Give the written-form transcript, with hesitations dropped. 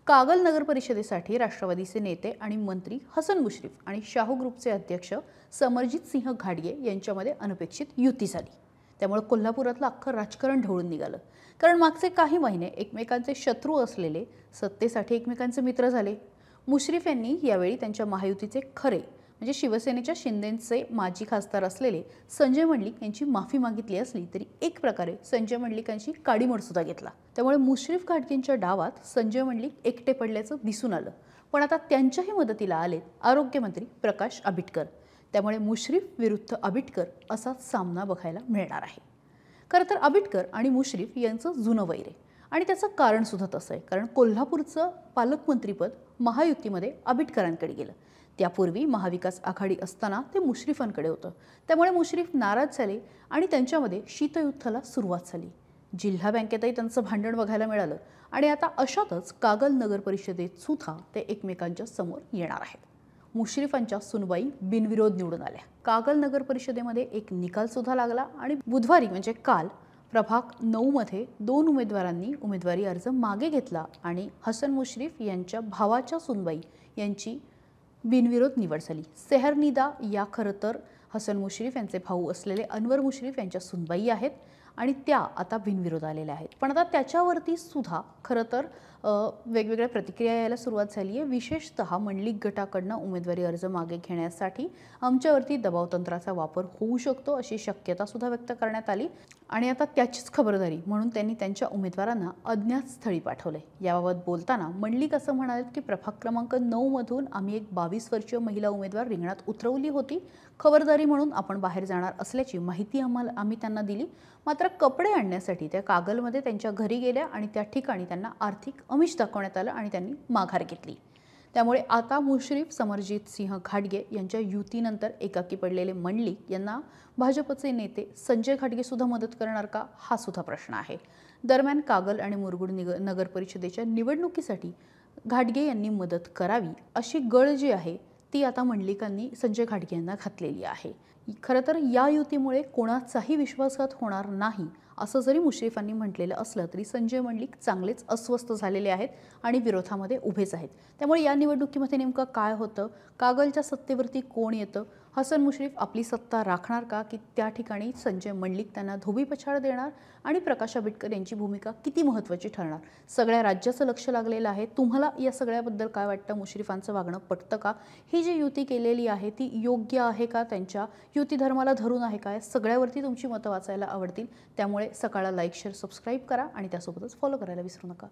कागल नगर परिषदेसाठी राष्ट्रवादीचे नेते आणि मंत्री हसन मुश्रीफ आणि शाहू ग्रुपचे अध्यक्ष समरजित सिंह घाडगे यांच्यामध्ये अनपेक्षित युती झाली। त्यामुळे कोल्हापुरातलं अख्खं राजकारण ढवळून निघालं। कारण मागचे काही महिने एकमेकांचे शत्रू असलेले सत्तेसाठी एकमेकांचे मित्र झाले। मुश्रीफ यांनी यावेळी त्यांच्या महायुतीचे खरे म्हणजे शिवसेनेच्या शिंदेंचे माजी खासदार असलेले संजय मंडलिक यांची माफी मागितली असली तरी एक प्रकारे संजय मंडलिकांची काडीमोड सुद्धा घेतला। त्यामुळे मुश्रीफ घाटगेंच्या डावात संजय मंडलिक एकटे पडल्याचं दिसून आलं। पण आता त्यांच्याही मदतीला आलेत आरोग्यमंत्री प्रकाश आबिटकर। त्यामुळे मुश्रीफ विरुद्ध आबिटकर असा सामना बघायला मिळणार आहे। खरं तर आबिटकर आणि मुश्रीफ यांचं जुनं वैर आहे आणि त्याचं कारण सुद्धा तसं आहे। कारण कोल्हापूरचं पालकमंत्रीपद महायुतीमध्ये आबिटकरांकडे गेलं। त्यापूर्वी महाविकास आघाडी असताना ते मुश्रीफांकडे होतं। त्यामुळे मुश्रीफ नाराज झाले आणि त्यांच्यामध्ये शीतयुद्धाला सुरुवात झाली। जिल्हा बँकेतही त्यांचं भांडण बघायला मिळालं आणि आता अशातच कागल नगर परिषदेत सुद्धा ते एकमेकांच्या समोर येणार आहेत। मुश्रीफांच्या सुनबाई बिनविरोध निवडून आल्या। कागल नगर परिषदेमध्ये एक निकाल सुद्धा लागला आणि बुधवारी म्हणजे काल प्रभाग 9 मध्ये 2 उमेदवारांनी उमेदवारी अर्ज मागे घेतला आणि हसन मुश्रीफ यांच्या भावाच्या सुनबाई यांची बिनविरोध निवड झाली। सेहरनिदा या खरं तर हसन मुश्रीफ यांचे भाऊ असलेले अनवर मुश्रीफ यांच्या सुनबाई आहेत आणि त्या आता बिनविरोध आलेल्या आहेत। पण आता त्याच्यावरती सुद्धा खरं तर वेगवेगळ्या प्रतिक्रिया यायला सुरुवात झाली आहे। विशेषतः मंडलिक गटाकडनं उमेदवारी अर्ज मागे घेण्यासाठी आमच्यावरती दबाव तंत्राचा वापर होऊ शकतो अशी शक्यता सुद्धा व्यक्त करण्यात आली आणि आता त्याचीच खबरदारी म्हणून त्यांनी त्यांच्या उमेदवारांना अज्ञात स्थळी पाठवले। याबाबत बोलताना मंडलिक असं म्हणाले की प्रभाग क्रमांक 9 मधून आम्ही एक 22 वर्षीय महिला उमेदवार रिंगणात उतरवली होती। खबरदारी म्हणून आपण बाहेर जाणार असल्याची माहिती आम्ही त्यांना दिली। मात्र कपडे आणण्यासाठी त्या कागलमध्ये त्यांच्या घरी गेल्या आणि त्या ठिकाणी त्यांना आर्थिक आमिष दाखवण्यात आलं आणि त्यांनी माघार घेतली। त्यामुळे आता मुश्रीफ समरजित सिंह घाटगे यांच्या युतीनंतर एकाकी पडलेले मंडलिक यांना भाजपचे नेते संजय घाटगे सुद्धा मदत करणार का हा सुद्धा प्रश्न आहे। दरम्यान कागल आणि मुरगुड नगर परिषदेच्या निवडणुकीसाठी घाटगे यांनी मदत करावी अशी गळ जी आहे ती आता मंडलिकांनी संजय घाटगे यांना घातलेली आहे। खरं तर या युतीमुळे कोणाचाही विश्वासघात होणार नाही असं जरी मुश्रीफांनी म्हटलेलं असलं तरी संजय मंडलिक चांगलेच अस्वस्थ झालेले आहेत आणि विरोधामध्ये उभेच आहेत। त्यामुळे या निवडणुकीमध्ये नेमकं काय होतं, कागलच्या सत्तेवरती कोण येतं, हसन मुश्रीफ आपली सत्ता राखणार का की त्या ठिकाणी संजय मंडलिक त्यांना धोबीपछाड देणार आणि प्रकाश आबिटकर यांची भूमिका किती महत्त्वाची ठरणार, सगळ्या राज्याचं लक्ष लागलेलं आहे। तुम्हाला या सगळ्याबद्दल काय वाटतं? मुश्रीफांचं वागणं पटतं का? ही जी युती केलेली आहे ती योग्य आहे का? त्यांच्या युती धर्माला धरून आहे का? सगळ्यावरती तुमची मतं वाचायला आवडतील। त्यामुळे सकाळला लाईक शेअर सबस्क्राईब करा आणि त्यासोबतच फॉलो करायला विसरू नका।